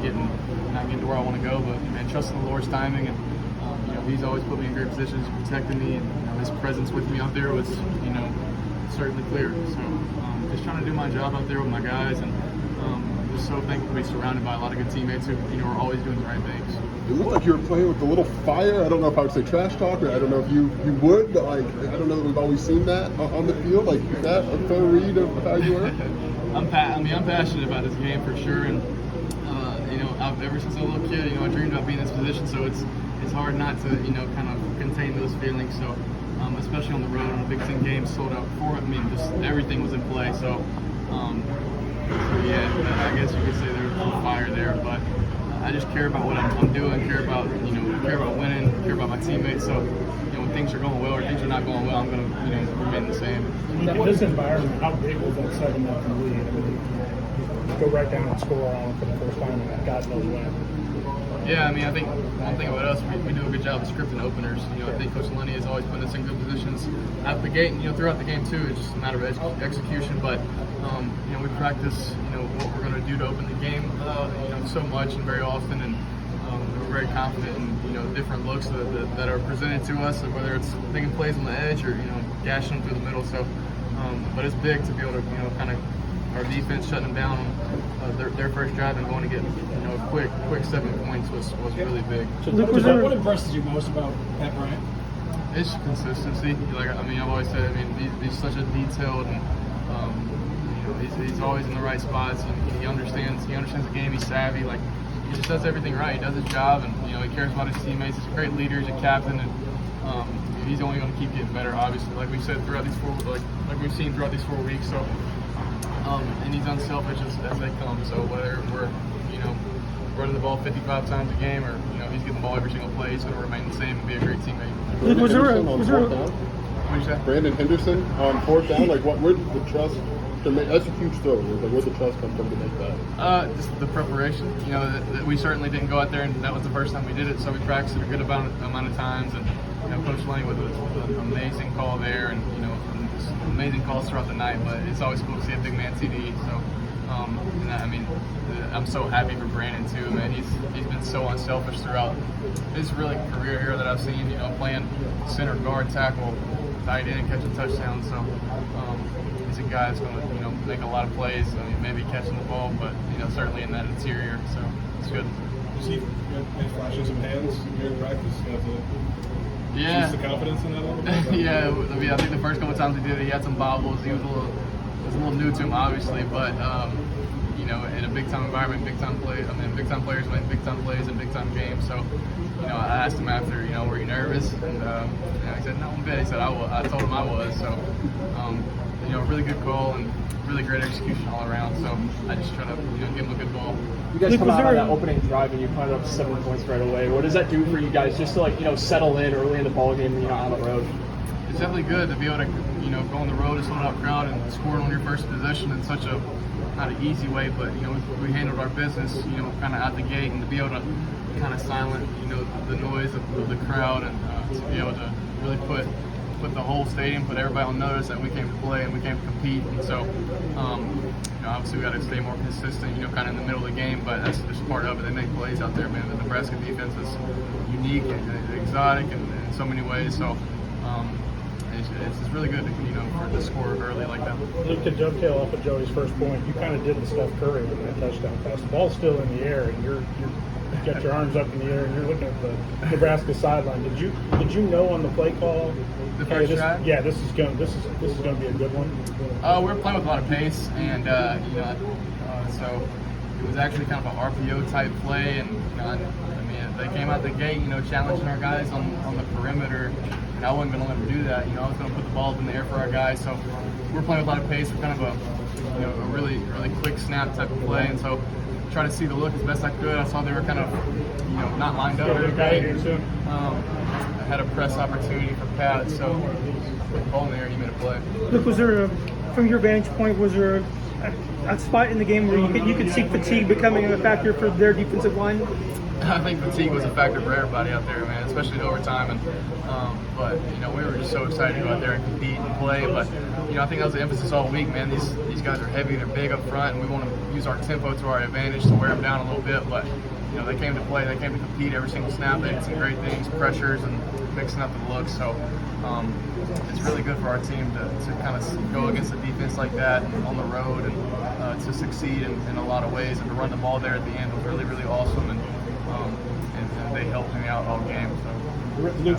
getting to where I want to go. But man, trusting the Lord's timing, and He's always put me in great positions, protecting me, and His presence with me out there was certainly clear. So just trying to do my job out there with my guys, and just so thankful to be surrounded by a lot of good teammates who are always doing the right things. It looked like you were playing with a little fire. I don't know if I would say trash talk, or I don't know if you would, but I don't know that we've always seen that on the field. Like, is that a fair read of how you were? I'm passionate about this game for sure, and ever since I was a little kid, I dreamed about being in this position. So it's hard not to kind of contain those feelings. So especially on the road on a Big Ten game, sold out for it. I mean, just everything was in play. So yeah, I guess you could say there was a fire there, but I just care about what I'm doing, care about winning, care about my teammates. So when things are going well or things are not going well, I'm going to remain the same. In this environment, how big was that 7-0 lead? I mean, you go right down and score on for the first time, and God knows when. Yeah, I mean, I think one thing about us, we do a good job of scripting openers. I think Coach Lenny has always put us in good positions at the gate, and throughout the game too. It's just a matter of execution. But we practice, what we're going to do to open the game, so much and very often, and we're very confident in different looks that are presented to us, whether it's taking plays on the edge or gashing them through the middle. So, but it's big to be able to kind of our defense shutting them down on their first drive and going to get a quick 7 points was really big. So what impresses you most about Pat Bryant? It's consistency. I've always said, he's such a detailed and he's always in the right spots. He understands the game. He's savvy. He just does everything right. He does his job, and he cares about his teammates. He's a great leader. He's a captain, and he's only going to keep getting better. Obviously, like we said throughout these like we've seen throughout these 4 weeks. So, and he's unselfish as they come. So whether we're running the ball 55 times a game, or he's getting the ball every single play, he's going to remain the same and be a great teammate. Was there What did you say? Brandon Henderson on 4th down? Where did the trust to make? That's a huge throw. Where did the trust come from to make that? Just the preparation. That we certainly didn't go out there, and that was the first time we did it. So we practiced it a good amount of times, and Coach Lenny with an amazing call there, and just amazing calls throughout the night. But it's always cool to see a big man TD. So, I'm so happy for Brandon too, man. He's been so unselfish throughout his really career here that I've seen. Playing center, guard, tackle, tight end, catching touchdowns. So he's a guy that's going to make a lot of plays. Maybe catching the ball, but certainly in that interior. So it's good. You see him flashing some hands during practice. Yeah. The confidence in that a little bit. Yeah. I think the first couple times he did it, he had some bobbles. It was a little new to him, obviously, but in a big time environment, big time play. Big time players make big time plays in big time games. So, I asked him after, were you nervous? And he said, no, I'm bit. He said, I told him I was. So, really good call and really great execution all around. So I just try to give him a good ball. You guys come out on that opening drive and you put up 7 points right away. What does that do for you guys just to settle in early in the ball game on the road? It's definitely good to be able to go on the road, a sold out crowd, and score on your first possession in such a not an easy way, but we handled our business kind of out the gate, and to be able to kind of silence the noise of the crowd, and to be able to really put the whole stadium, put everybody on notice that we came to play and we came to compete. And so obviously we got to stay more consistent, kind of in the middle of the game, but that's just part of it. They make plays out there, man. The Nebraska defense is unique and exotic in so many ways. So it's just really good to score early like that. To dovetail off of Joey's first point, you kind of did the Steph Curry with that touchdown pass. The ball's still in the air, and you got your arms up in the air, and you're looking at the Nebraska sideline. Did you know on the play call? The first drive? Yeah, this is going to be a good one. We're playing with a lot of pace, and so it was actually kind of an RPO type play, and they came out the gate, challenging our guys on the perimeter, and I wasn't going to let them do that. I was going to put the ball up in the air for our guys. So we're playing with a lot of pace. We're kind of a really quick snap type of play, and so try to see the look as best I could. I saw they were kind of not lined up very great. I had a press opportunity for Pat, so with the ball in there, he made a play. Look, was there from your vantage point, was there a spot in the game where you could see fatigue becoming a factor for their defensive line? I think fatigue was a factor for everybody out there, man, especially in overtime. And but we were just so excited to go out there and compete and play. But I think that was the emphasis all week, man. These guys are heavy, they're big up front, and we want to use our tempo to our advantage to wear them down a little bit. But they came to play, they came to compete every single snap. They did some great things, pressures, and mixing up the looks. So it's really good for our team to kind of go against a defense like that on the road and to succeed in a lot of ways, and to run the ball there at the end was really, really awesome. And they helped me out all game. So. Luke,